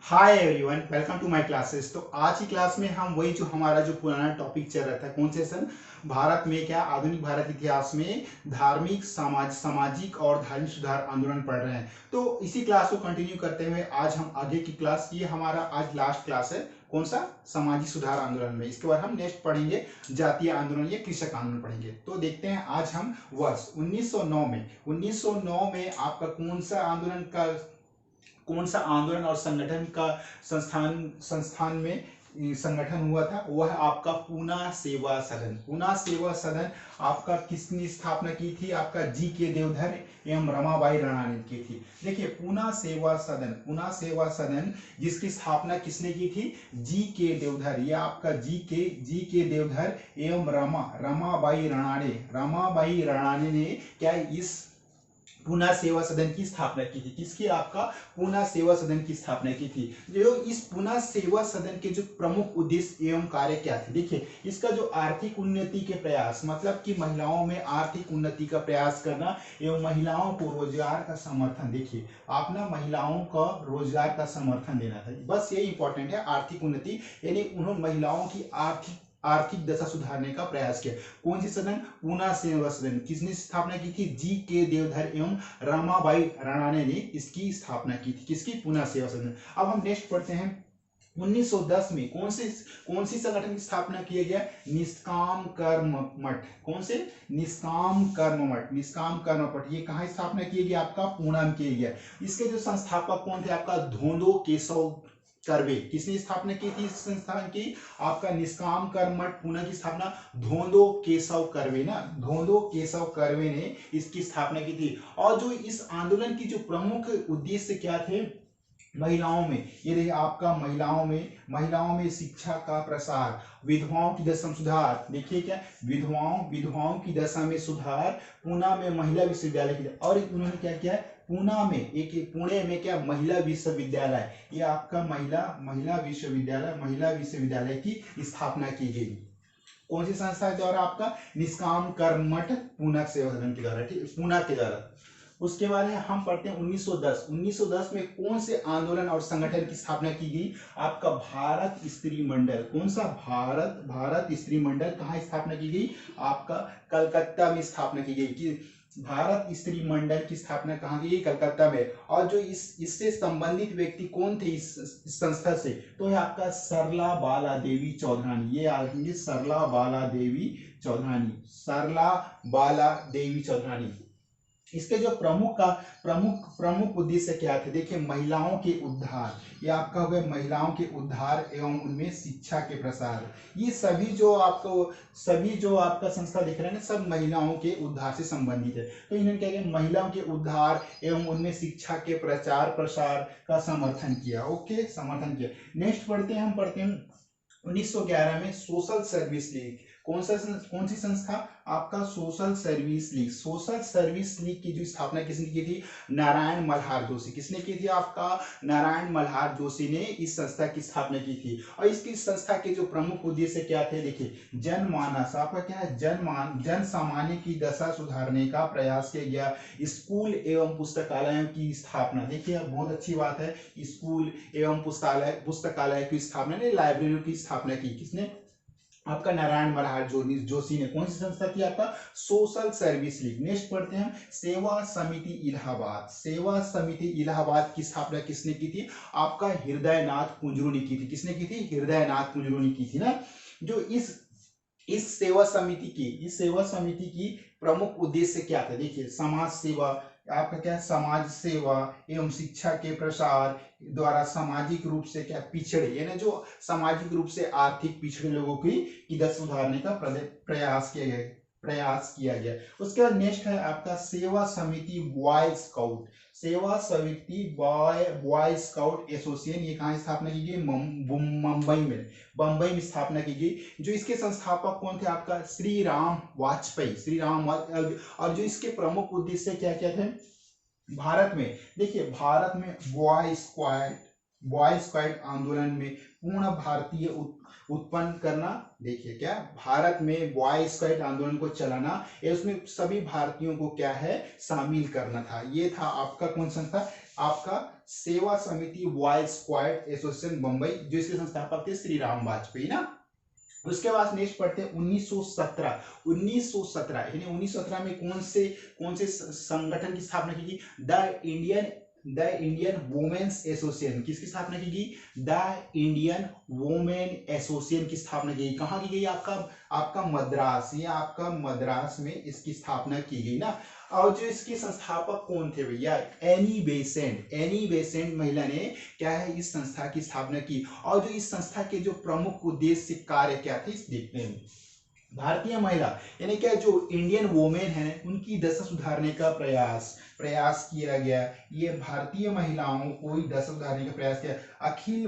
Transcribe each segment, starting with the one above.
Hi everyone, welcome to my classes. तो आज की क्लास में हम वही जो हमारा जो पुराना टॉपिक चल रहा था, कौन से सन भारत में क्या आधुनिक भारत इतिहास में धार्मिक सामाजिक और धार्मिक सुधार आंदोलन पढ़ रहे हैं। तो इसी क्लास को कंटिन्यू करते हुए आज हम आगे की क्लास, ये हमारा आज लास्ट क्लास है। कौन सा? सामाजिक सुधार आंदोलन में। इसके बाद हम नेक्स्ट पढ़ेंगे जातीय आंदोलन या कृषक आंदोलन पढ़ेंगे। तो देखते हैं आज हम वर्ष 1909 में आपका कौन सा आंदोलन और संगठन का संस्थान में संगठन हुआ था। वह आपका पूना सेवा सदन। पूना सेवा सदन आपका किसने स्थापना की थी? आपका जी के देवधर एवं रमाबाई राणा ने की थी। देखिए, पूना सेवा सदन जिसकी स्थापना किसने की थी? जी के देवधर। यह आपका जी के देवधर एवं रमाबाई राणाने ने क्या इस पूना सेवा सदन की स्थापना की थी। किसकी? आपका पूना सेवा सदन की स्थापना की थी। जो इस पूना सेवा सदन के जो प्रमुख उद्देश्य एवं कार्य क्या थे, देखिए इसका जो आर्थिक उन्नति के प्रयास, मतलब कि महिलाओं में आर्थिक उन्नति का प्रयास करना एवं महिलाओं को रोजगार का समर्थन। देखिए आप ना महिलाओं का रोजगार का समर्थन देना था, बस ये इंपॉर्टेंट है। आर्थिक उन्नति यानी उन्होंने महिलाओं की आर्थिक दशा सुधारने का प्रयास किया। कौन सी सदन? पूना सेवा सदन। किसने स्थापना की थी? जी के देवधर एवं रमाबाई राणाने ने इसकी स्थापना की थी। किसकी? पूना सेवा सदन। अब हम नेक्स्ट पढ़ते हैं 1910 में कौन सी संगठन की स्थापना किया गया? निष्काम कर्म मठ। कौन से? निष्काम कर्म मठ। ये कहाँ स्थापना किया गया? आपका पूना में किया गया। इसके जो संस्थापक कौन थे? आपका धोंदो केशव कर्वे। किसने स्थापना की थी इस संस्थान की? आपका निष्काम कर्म मठ पूना की स्थापना धोंदो केशव कर्वे ने इसकी स्थापना की थी। और जो इस आंदोलन की जो प्रमुख उद्देश्य क्या थे? महिलाओं में, ये देखिए आपका महिलाओं में शिक्षा का प्रसार, विधवाओं की दशा में सुधार। देखिए क्या, विधवाओं की दशा में सुधार, पूना में महिला विश्वविद्यालय की। और उन्होंने क्या किया? पुणे में क्या महिला विश्वविद्यालय, ये आपका महिला विश्वविद्यालय की स्थापना की गई। कौन सी संस्था के द्वारा? आपका निष्काम कर्म मठ पूना सेवा सदन के द्वारा। ठीक, पूना के द्वारा। उसके बाद है हम पढ़ते हैं 1910 में कौन से आंदोलन और संगठन की स्थापना की गई? आपका भारत स्त्री मंडल। कौन सा? भारत स्त्री मंडल। कहाँ स्थापना की गई? आपका कलकत्ता में स्थापना की गई। कि भारत स्त्री मंडल की स्थापना कहाँ की गई? कलकत्ता में। और जो इससे संबंधित व्यक्ति कौन थे इस संस्था से? तो है आपका सरला बाला देवी चौधरानी। ये आएंगे सरला बाला देवी चौधरानी। इसके जो प्रमुख उद्देश्य क्या थे? देखिए, महिलाओं के उद्धार। ये आपका हो गया महिलाओं के उद्धार एवं उनमें शिक्षा के प्रसार। ये सभी जो आपका संस्था दिख रहे हैं ना, सब महिलाओं के उद्धार से संबंधित है। तो इन्होंने क्या किया? महिलाओं के उद्धार एवं उनमें शिक्षा के प्रचार प्रसार का समर्थन किया। ओके, समर्थन किया। नेक्स्ट हम पढ़ते हैं 1911 में सोशल सर्विस लीग। कौन सी संस्था? आपका सोशल सर्विस लीग की जो स्थापना किसने की थी? नारायण मल्हार जोशी। किसने की थी? आपका नारायण मल्हार जोशी ने इस संस्था की स्थापना की थी। और इसकी संस्था के जो प्रमुख उद्देश्य क्या थे? देखिए, जनमानस, आपका क्या है? जन सामान्य की दशा सुधारने का प्रयास किया गया। स्कूल एवं पुस्तकालयों की स्थापना। देखिए बहुत अच्छी बात है, स्कूल एवं पुस्तकालय की स्थापना ने, लाइब्रेरी की स्थापना की। किसने? आपका नारायण मल्हार जोशी ने। कौन सी संस्था थी? आपका सोशल सर्विस लीग। नेक्स्ट पढ़ते हैं सेवा समिति इलाहाबाद की स्थापना किसने की थी? आपका हृदयनाथ कुंजरू ने की थी। किसने की थी? हृदयनाथ कुंजरू ने की थी ना। जो इस सेवा समिति की प्रमुख उद्देश्य क्या था? देखिए, समाज सेवा। आपका क्या? समाज सेवा एवं शिक्षा के प्रसार द्वारा सामाजिक रूप से क्या पिछड़े, यानी जो सामाजिक रूप से आर्थिक पिछड़े लोगों की दशा सुधारने का प्रयास किया गया। उसके बाद नेक्स्ट है आपका सेवा समिति बॉय स्काउट एसोसिएशन। ये कहाँ स्थापना की गई? मुंबई में स्थापना की गई। जो इसके संस्थापक कौन थे? आपका श्री राम वाजपेयी। और जो इसके प्रमुख उद्देश्य क्या क्या थे? भारत में, देखिए भारत में बॉय स्काउट बॉय स्क्वाड आंदोलन में पूर्ण भारतीय उत्पन्न करना। देखिए क्या भारत में बॉय स्क्वाड आंदोलन को चलाना, या उसमें सभी भारतीयों को क्या है शामिल करना था। ये था आपका कौन संस्था, आपका सेवा समिति बॉय स्क्वाड एसोसिएशन बम्बई, जो इसके संस्थापक थे श्री राम वाजपेयी ना। उसके बाद नेक्स्ट पढ़ते हैं 1917। 1917 यानी 1917 में कौन से संगठन की स्थापना की गई, द इंडियन वुमेन्स एसोसिएशन, किसकी स्थापना की गई, द इंडियन वुमेन एसोसिएशन की स्थापना की गई। कहाँ की गई, आपका मद्रास, ये आपका मद्रास में इसकी स्थापना की गई ना। और जो इसके संस्थापक कौन थे भैया, एनी बेसेंट महिला ने क्या है इस संस्था की स्थापना की। और जो इस संस्था के जो प्रमुख उद्देश्य कार्य क्या थे इस देखते हैं। भारतीय महिला यानी क्या जो इंडियन वोमेन है उनकी दशा सुधारने का प्रयास किया गया। ये भारतीय महिलाओं को दशा सुधारने का प्रयास किया। अखिल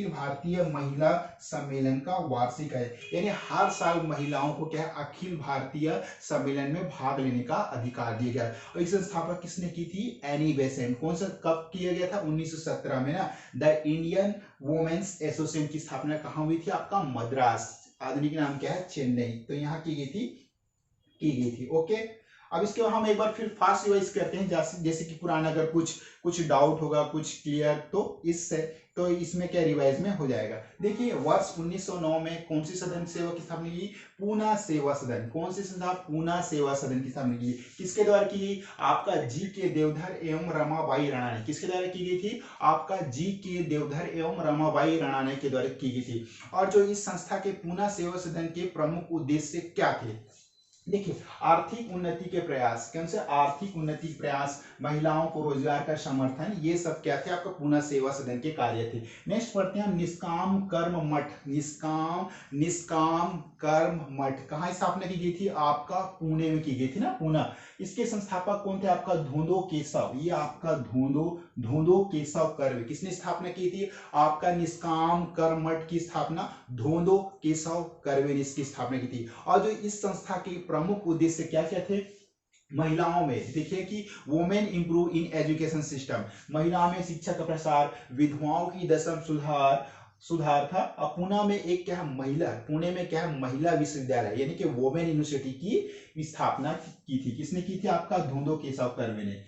भारतीय महिला सम्मेलन का वार्षिक है, यानी हर साल महिलाओं को क्या है अखिल भारतीय सम्मेलन में भाग लेने का अधिकार दिया गया। और इस संस्थापक किसने की थी, एनी बेसेंट। कौन सा कब किया गया था, 1917 में ना। द इंडियन वुमेन्स एसोसिएशन की स्थापना कहाँ हुई थी, आपका मद्रास, आधुनिक नाम क्या है चेन्नई, तो यहाँ की गई थी। ओके, अब इसके बाद हम एक बार फिर फास्ट रिवाइज करते हैं, जैसे कि पुराना अगर कुछ डाउट होगा, कुछ क्लियर, तो इसमें क्या रिवाइज में हो जाएगा। देखिए वर्ष 1909 में कौन सी सदन सेवा की स्थापना की, पूना सेवा सदन। कौन सी संस्था, पूना सेवा सदन की स्थापना की, किसके द्वारा की गई, आपका जी.के. देवधर एवं रमाबाई राणा ने, किसके द्वारा की गई थी, आपका जी.के. देवधर एवं रमाबाई राणा ने के द्वारा की गई थी। और जो इस संस्था के पूना सेवा सदन के प्रमुख उद्देश्य क्या थे, देखिए आर्थिक उन्नति के प्रयास, कौन से आर्थिक उन्नति के प्रयास, महिलाओं को रोजगार का समर्थन, ये सब क्या थे आपका पूना सेवा सदन के कार्य थे। नेक्स्ट पढ़ते हैं निष्काम कर्म मठ। निष्काम कर्म मठ कहाँ स्थापना की गई थी, आपका पुणे में की गई थी ना, पूना। इसके संस्थापक कौन थे, आपका धोंदो केशव, ये आपका धोंदो केशव कर्वे, किसने स्थापना की थी, आपका निष्काम कर्म मठ की स्थापना धोंदो केशव कर्वे ने इसकी स्थापना की थी। और जो इस संस्था के प्रमुख उद्देश्य क्या क्या थे, महिलाओं में, देखिए कि women improve in education system, महिलाओं में शिक्षा का प्रसार, विधवाओं की दशा सुधार था। और पुणे में क्या है महिला विश्वविद्यालय यानी कि वुमेन यूनिवर्सिटी की स्थापना की थी। किसने की थी, आपका धोंदो केशव कर्वे ने।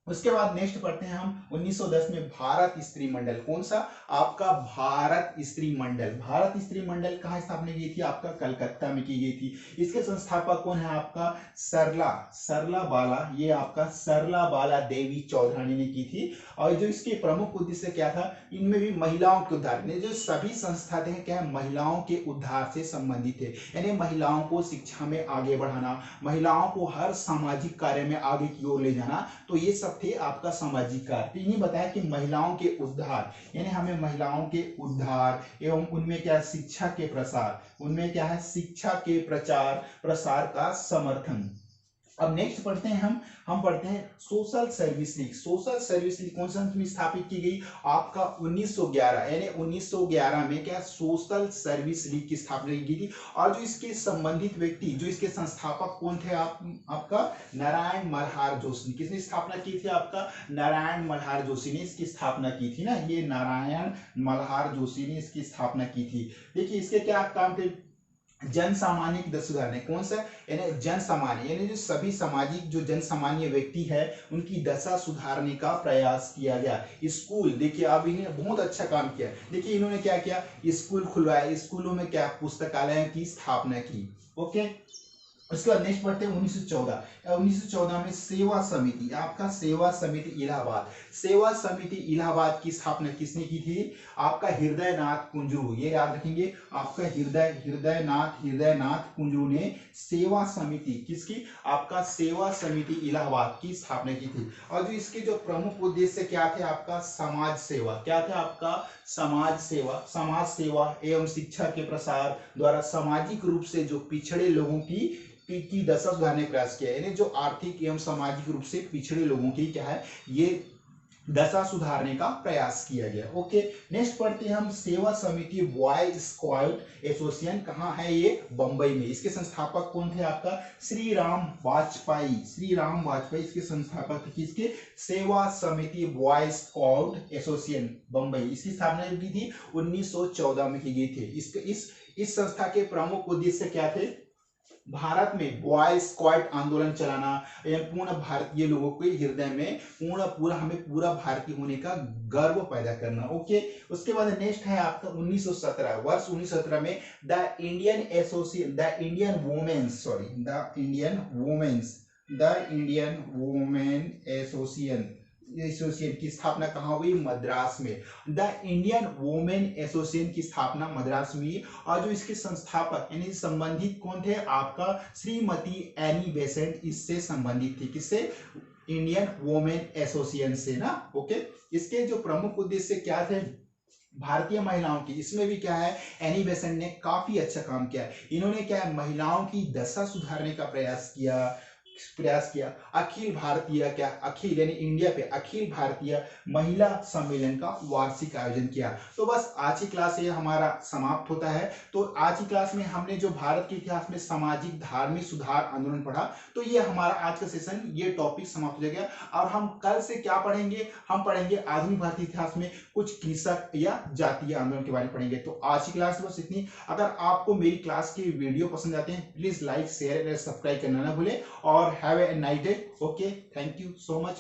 उसके बाद नेक्स्ट पढ़ते हैं हम 1910 में भारत स्त्री मंडल। कौन सा, आपका भारत स्त्री मंडल कहाँ स्थापना की थी, आपका कलकत्ता में की गई थी। इसके संस्थापक कौन है, आपका सरला बाला, ये आपका सरला बाला देवी चौधरानी ने की थी। और जो इसके प्रमुख उद्देश्य क्या था, इनमें भी महिलाओं के उद्धार, जो सभी संस्था थे क्या है महिलाओं के उद्धार से संबंधित है, यानी महिलाओं को शिक्षा में आगे बढ़ाना, महिलाओं को हर सामाजिक कार्य में आगे की ओर ले जाना, तो ये सब थे आपका सामाजिक कार्य। तो इन्हीं बताया कि महिलाओं के उद्धार, यानी हमें महिलाओं के उद्धार एवं उनमें क्या शिक्षा के प्रसार, उनमें क्या है शिक्षा के प्रचार प्रसार का समर्थन। अब नेक्स्ट पढ़ते हैं हम पढ़ते हैं सोशल सर्विस लीग कौन सा में स्थापित की गई, आपका 1911, यानी 1911 में क्या सोशल सर्विस लीग की स्थापना की गई थी। और जो इसके संबंधित व्यक्ति, जो इसके संस्थापक कौन थे, आपका नारायण मल्हार जोशी। किसने स्थापना की थी, आपका नारायण मल्हार जोशी ने इसकी स्थापना की थी ना, ये नारायण मल्हार जोशी ने इसकी स्थापना की थी। देखिए इसके क्या काम थे, जन सामान्य की दशा सुधारने, कौन सा, यानी जन सामान्य, यानी जो सभी सामाजिक जो जन सामान्य व्यक्ति है उनकी दशा सुधारने का प्रयास किया गया। स्कूल, देखिए अब इन्होंने बहुत अच्छा काम किया। देखिए इन्होंने क्या किया, स्कूल खुलवाया, स्कूलों में क्या पुस्तकालय की स्थापना की। ओके, उसके बाद नेक्स्ट पढ़ते हैं 1914 में सेवा समिति, आपका सेवा समिति इलाहाबाद की स्थापना किसने की थी, आपका हृदयनाथ कुंजरू, ये याद रखेंगे, आपका हृदयनाथ कुंजरू ने सेवा समिति किसकी, आपका सेवा समिति इलाहाबाद की स्थापना की थी। और जो इसके जो प्रमुख उद्देश्य क्या थे, आपका समाज सेवा, क्या था आपका समाज सेवा एवं शिक्षा के प्रसार द्वारा सामाजिक रूप से जो पिछड़े लोगों की दशा सुधारने का प्रयास किया, यानी जो आर्थिक एवं सामाजिक रूप से पिछड़े लोगों की क्या है ये दशा सुधारने का प्रयास किया गया। ओके, नेक्स्ट पढ़ते हैं हम सेवा समिति बॉय स्काउट एसोसिएशन। कहाँ है ये? बंबई में। इसके संस्थापक कौन थे? आपका श्री राम वाजपेयी। श्री राम वाजपेयी इसके संस्थापक थे। किसके? सेवा समिति बॉय स्काउट एसोसिएशन बंबई। इसकी स्थापना की थी 1914 में की गई थी। इस संस्था के प्रमुख उद्देश्य क्या थे? भारत में बॉय स्काउट आंदोलन चलाना, पूर्ण भारतीय लोगों के हृदय में हमें पूरा भारतीय होने का गर्व पैदा करना। ओके, उसके बाद नेक्स्ट है आपका 1917 वर्ष 1917 में द इंडियन वुमेन एसोसिएशन की स्थापना कहाँ हुई? मद्रास में। द इंडियन वुमेन एसोसिएशन की स्थापना मद्रास में हुई और जो इसके संस्थापक यानी संबंधित कौन थे? आपका श्रीमती एनी बेसेंट इससे संबंधित थी। किससे? इंडियन वुमेन एसोसिएशन से ना। ओके, इसके जो प्रमुख उद्देश्य क्या थे? भारतीय महिलाओं की, इसमें भी क्या है, एनी बेसेंट ने काफी अच्छा काम किया। इन्होंने क्या है, महिलाओं की दशा सुधारने का प्रयास किया। अखिल भारतीय अखिल यानी इंडिया पे अखिल भारतीय महिला सम्मेलन का वार्षिक आयोजन किया। तो बस आज की क्लास ये हमारा समाप्त होता है। तो आज की क्लास में हमने जो भारत के इतिहास में सामाजिक धार्मिक सुधार आंदोलन पढ़ा, तो ये हमारा आज का सेशन, ये टॉपिक समाप्त हो जाएगा। और हम कल से क्या पढ़ेंगे? हम पढ़ेंगे आधुनिक भारतीय इतिहास में कुछ कृषक या जातीय आंदोलन के बारे में पढ़ेंगे। तो आज की क्लास बस इतनी। अगर आपको मेरी क्लास के वीडियो पसंद आते हैं, प्लीज लाइक शेयर और सब्सक्राइब करना ना भूलें। और have a nice day. Okay, thank you so much.